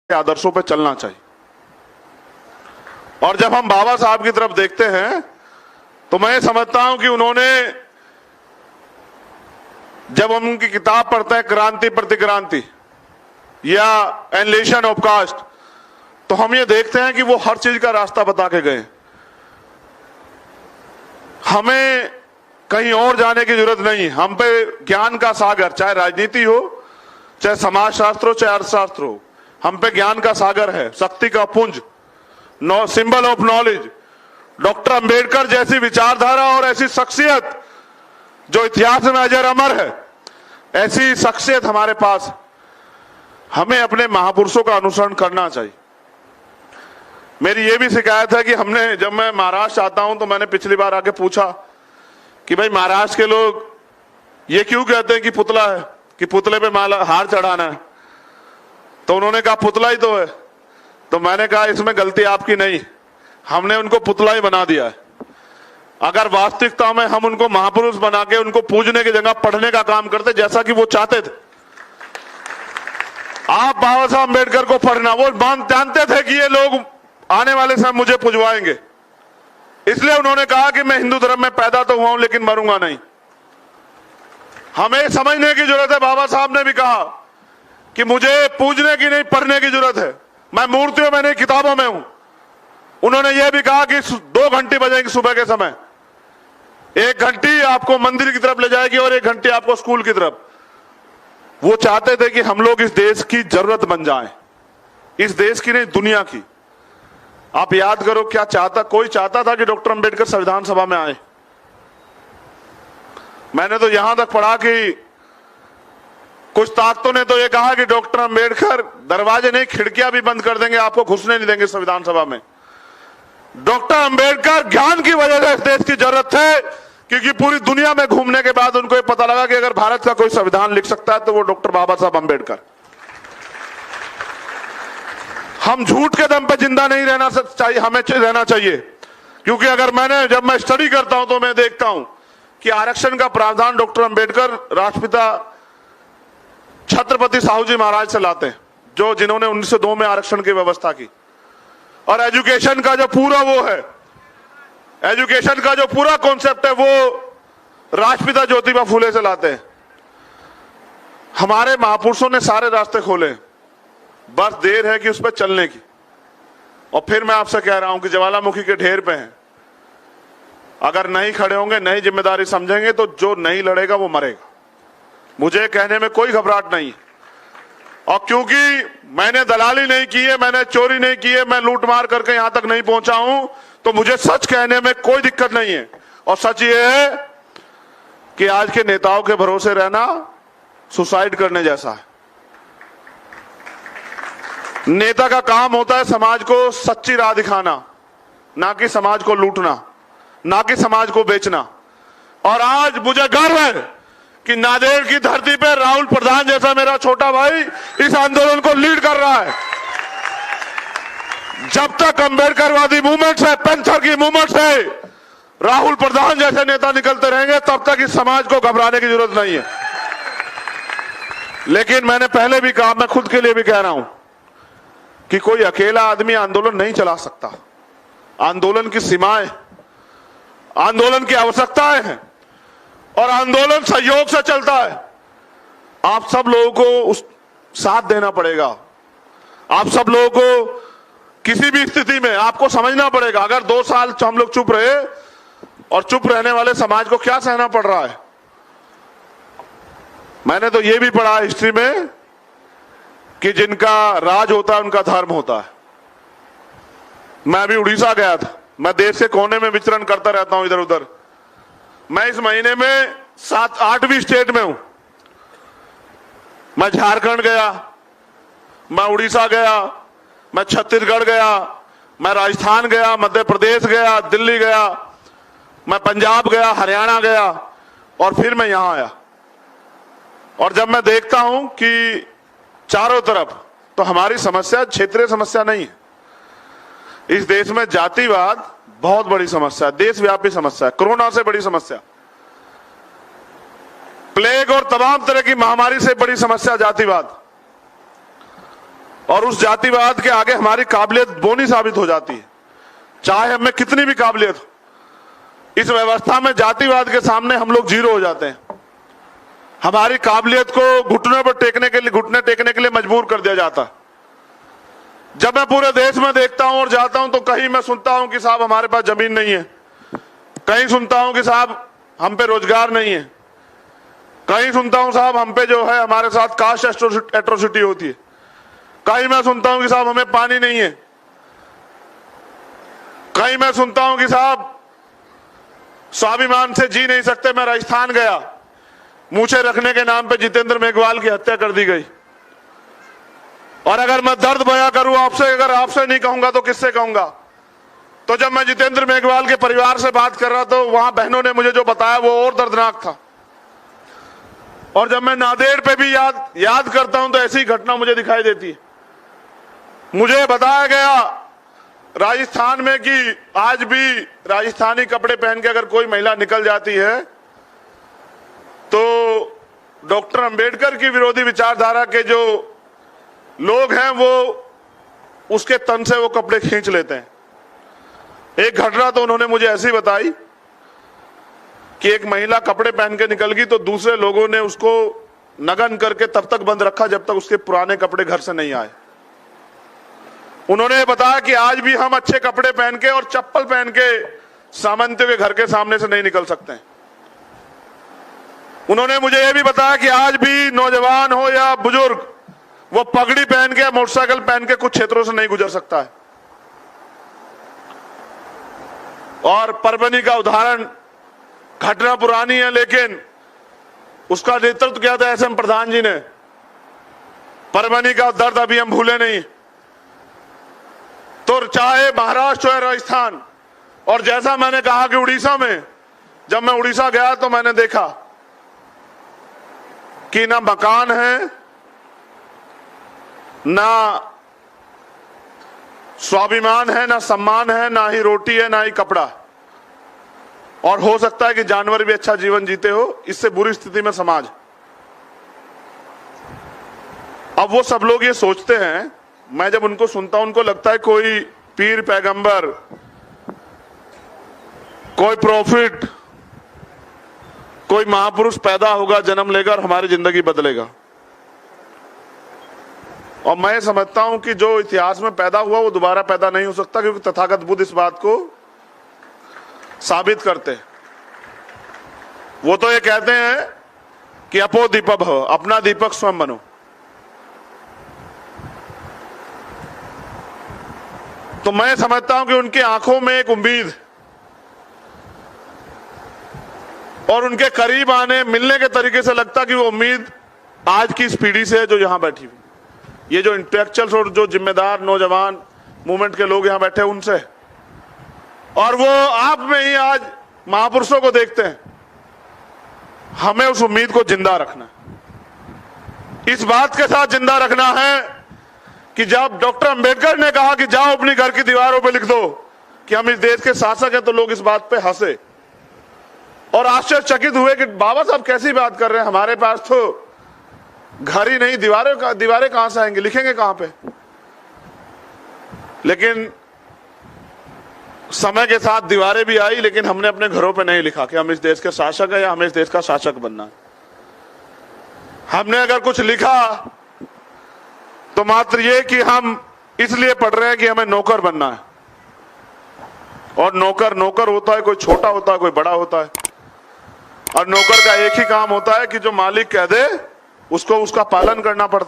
आदर्शों पर चलना चाहिए। और जब हम बाबा साहब की तरफ देखते हैं तो मैं समझता हूं कि उन्होंने, जब हम उनकी किताब पढ़ते हैं क्रांति प्रतिक्रांति या एनलेशन ऑफ कास्ट, तो हम ये देखते हैं कि वो हर चीज का रास्ता बता के गए। हमें कहीं और जाने की जरूरत नहीं, हम पे ज्ञान का सागर, चाहे राजनीति हो, चाहे समाजशास्त्र हो, चाहे अर्थशास्त्र हो, हम पे ज्ञान का सागर है, शक्ति का पुंज, symbol of knowledge. Doctor Ambedkar जैसी विचारधारा और ऐसी शख्सियत जो इतिहास में अजर अमर है, ऐसी शख्सियत हमारे पास, हमें अपने महापुरुषों का अनुसरण करना चाहिए। मेरी ये भी शिकायत है कि हमने, जब मैं महाराष्ट्र आता हूं तो मैंने पिछली बार आके पूछा कि भाई महाराष्ट्र के लोग ये क्यों कहते हैं कि पुतला है, कि पुतले पे माला हार चढ़ाना है, तो उन्होंने कहा पुतला ही तो है। तो मैंने कहा इसमें गलती आपकी नहीं, हमने उनको पुतला ही बना दिया है। अगर वास्तविकता में हम उनको महापुरुष बना के उनको पूजने की जगह पढ़ने का काम करते जैसा कि वो चाहते थे। आप बाबा साहब अम्बेडकर को पढ़ना, वो जानते थे कि ये लोग आने वाले समय मुझे पुजवाएंगे, इसलिए उन्होंने कहा कि मैं हिंदू धर्म में पैदा तो हुआ हूं लेकिन मरूंगा नहीं। हमें समझने की जरूरत है। बाबा साहब ने भी कहा कि मुझे पूजने की नहीं, पढ़ने की जरूरत है, मैं मूर्तियों में नहीं किताबों में हूं। उन्होंने यह भी कहा कि 2 घंटी बजेंगी सुबह के समय, 1 घंटी आपको मंदिर की तरफ ले जाएगी और 1 घंटी आपको स्कूल की तरफ। वो चाहते थे कि हम लोग इस देश की जरूरत बन जाएं, इस देश की नहीं दुनिया की। आप याद करो क्या चाहता, कोई चाहता था कि डॉक्टर अंबेडकर संविधान सभा में आए। मैंने तो यहां तक पढ़ा कि कुछ ताकतों ने तो ये कहा कि डॉक्टर अंबेडकर दरवाजे नहीं खिड़कियां भी बंद कर देंगे, आपको घुसने नहीं देंगे संविधान सभा में। डॉक्टर अंबेडकर ज्ञान की वजह से इस देश की जरूरत है, क्योंकि पूरी दुनिया में घूमने के बाद उनको ये पता लगा कि अगर भारत का कोई संविधान लिख सकता है तो वो डॉक्टर बाबा साहब अंबेडकर। हम झूठ के दम पे जिंदा नहीं रहना चाहिए, हमें रहना चाहिए। क्योंकि अगर जब मैं स्टडी करता हूं तो मैं देखता हूं कि आरक्षण का प्रावधान डॉक्टर अंबेडकर राष्ट्रपिता छत्रपति साहू जी महाराज से लाते हैं, जिन्होंने 1902 में आरक्षण की व्यवस्था की। और एजुकेशन का जो पूरा वो है, एजुकेशन का जो पूरा कॉन्सेप्ट है, वो राष्ट्रपिता ज्योतिबा फूले से लाते हैं। हमारे महापुरुषों ने सारे रास्ते खोले, बस देर है कि उस पर चलने की। और फिर मैं आपसे कह रहा हूं कि ज्वालामुखी के ढेर पे हैं, अगर नहीं खड़े होंगे, नहीं जिम्मेदारी समझेंगे तो जो नहीं लड़ेगा वो मरेगा। मुझे कहने में कोई घबराहट नहीं, और क्योंकि मैंने दलाली नहीं की है, मैंने चोरी नहीं की है, मैं लूट मार करके यहां तक नहीं पहुंचा हूं, तो मुझे सच कहने में कोई दिक्कत नहीं है। और सच ये है कि आज के नेताओं के भरोसे रहना सुसाइड करने जैसा है। नेता का काम होता है समाज को सच्ची राह दिखाना, ना कि समाज को लूटना, ना कि समाज को बेचना। और आज मुझे गर्व है कि नांदेड़ की धरती पर राहुल प्रधान जैसा मेरा छोटा भाई इस आंदोलन को लीड कर रहा है। जब तक अंबेडकरवादी मूवमेंट है, पैंथर की मूवमेंट है, राहुल प्रधान जैसे नेता निकलते रहेंगे, तब तक इस समाज को घबराने की जरूरत नहीं है। लेकिन मैंने पहले भी कहा, मैं खुद के लिए भी कह रहा हूं कि कोई अकेला आदमी आंदोलन नहीं चला सकता। आंदोलन की सीमाएं, आंदोलन की आवश्यकताएं हैं, और आंदोलन सहयोग से चलता है। आप सब लोगों को उस साथ देना पड़ेगा। आप सब लोगों को किसी भी स्थिति में आपको समझना पड़ेगा। अगर 2 साल हम लोग चुप रहे, और चुप रहने वाले समाज को क्या सहना पड़ रहा है। मैंने तो यह भी पढ़ा हिस्ट्री में कि जिनका राज होता है उनका धर्म होता है। मैं अभी उड़ीसा गया था, मैं देश के कोने में विचरण करता रहता हूं इधर उधर। मैं इस महीने में 7-8वीं स्टेट में हूं। मैं झारखंड गया, मैं उड़ीसा गया, मैं छत्तीसगढ़ गया, मैं राजस्थान गया, मध्य प्रदेश गया, दिल्ली गया, मैं पंजाब गया, हरियाणा गया, और फिर मैं यहां आया। और जब मैं देखता हूं कि चारों तरफ, तो हमारी समस्या क्षेत्रीय समस्या नहीं है। इस देश में जातिवाद बहुत बड़ी समस्या है, देशव्यापी समस्या है, कोरोना से बड़ी समस्या, प्लेग और तमाम तरह की महामारी से बड़ी समस्या जातिवाद। और उस जातिवाद के आगे हमारी काबिलियत बोनी साबित हो जाती है, चाहे हमें कितनी भी काबिलियत हो। इस व्यवस्था में जातिवाद के सामने हम लोग जीरो हो जाते हैं। हमारी काबिलियत को घुटने टेकने के लिए मजबूर कर दिया जाता है। जब मैं पूरे देश में देखता हूं और जाता हूं तो कहीं मैं सुनता हूं कि साहब हमारे पास जमीन नहीं है, कहीं सुनता हूं कि साहब हम पे रोजगार नहीं है, कहीं सुनता हूं साहब हम पे जो है हमारे साथ कास्ट एट्रोसिटी होती है, कहीं मैं सुनता हूं कि साहब हमें पानी नहीं है, कहीं मैं सुनता हूं कि साहब स्वाभिमान से जी नहीं सकते। मैं राजस्थान गया, मूछें रखने के नाम पे जितेंद्र मेघवाल की हत्या कर दी गई। और अगर मैं दर्द बयां करूं आपसे, अगर आपसे नहीं कहूंगा तो किससे कहूंगा? तो जब मैं जितेंद्र मेघवाल के परिवार से बात कर रहा तो वहां बहनों ने मुझे जो बताया वो और दर्दनाक था। और जब मैं नांदेड़ पे भी याद करता हूं तो ऐसी घटना मुझे दिखाई देती है। मुझे बताया गया राजस्थान में कि आज भी राजस्थानी कपड़े पहन के अगर कोई महिला निकल जाती है तो डॉक्टर अंबेडकर की विरोधी विचारधारा के जो लोग हैं वो उसके तन से वो कपड़े खींच लेते हैं। एक घटना तो उन्होंने मुझे ऐसी बताई कि एक महिला कपड़े पहन के निकल गई तो दूसरे लोगों ने उसको नगन करके तब तक बंद रखा जब तक उसके पुराने कपड़े घर से नहीं आए। उन्होंने बताया कि आज भी हम अच्छे कपड़े पहन के और चप्पल पहन के सामंतियों के घर के सामने से नहीं निकल सकते हैं। उन्होंने मुझे यह भी बताया कि आज भी नौजवान हो या बुजुर्ग वो पगड़ी पहन के या मोटरसाइकिल पहन के कुछ क्षेत्रों से नहीं गुजर सकता है। और परभनी का उदाहरण, घटना पुरानी है लेकिन उसका नेतृत्व किया था एसएम प्रधान जी ने। परभनी का दर्द अभी हम भूले नहीं। तो चाहे महाराष्ट्र हो राजस्थान, और जैसा मैंने कहा कि उड़ीसा में, जब मैं उड़ीसा गया तो मैंने देखा कि ना मकान है, ना स्वाभिमान है, ना सम्मान है, ना ही रोटी है, ना ही कपड़ा। और हो सकता है कि जानवर भी अच्छा जीवन जीते हो। इससे बुरी स्थिति में समाज। अब वो सब लोग ये सोचते हैं, मैं जब उनको सुनता हूं उनको लगता है कोई पीर पैगंबर, कोई प्रॉफिट, कोई महापुरुष पैदा होगा, जन्म लेगा और हमारी जिंदगी बदलेगा। और मैं समझता हूं कि जो इतिहास में पैदा हुआ वो दोबारा पैदा नहीं हो सकता, क्योंकि तथागत बुद्ध इस बात को साबित करते। वो तो ये कहते हैं कि अपो दीपक हो, अपना दीपक स्वयं बनो। तो मैं समझता हूं कि उनकी आंखों में एक उम्मीद और उनके करीब आने मिलने के तरीके से लगता कि वो उम्मीद आज की इस पीढ़ी से है जो यहां बैठी हुई, ये जो इंटेलेक्चुअल्स और जो जिम्मेदार नौजवान मूवमेंट के लोग यहां बैठे उनसे। और वो आप में ही आज महापुरुषों को देखते हैं। हमें उस उम्मीद को जिंदा रखना, इस बात के साथ जिंदा रखना है कि जब डॉक्टर अंबेडकर ने कहा कि जाओ अपनी घर की दीवारों पे लिख दो कि हम इस देश के शासक हैं, तो लोग इस बात पे हंसे और आश्चर्यचकित हुए कि बाबा साहब कैसी बात कर रहे हैं, हमारे पास तो घर ही नहीं, दीवारें कहां से आएंगे, लिखेंगे कहां पे। लेकिन समय के साथ दीवारें भी आई, लेकिन हमने अपने घरों पे नहीं लिखा कि हम इस देश के शासक हैं या हमें इस देश का शासक बनना है। हमने अगर कुछ लिखा तो मात्र ये कि हम इसलिए पढ़ रहे हैं कि हमें नौकर बनना है। और नौकर होता है, कोई छोटा होता है, कोई बड़ा होता है। और नौकर का एक ही काम होता है कि जो मालिक कह दे उसको उसका पालन करना पड़ता है।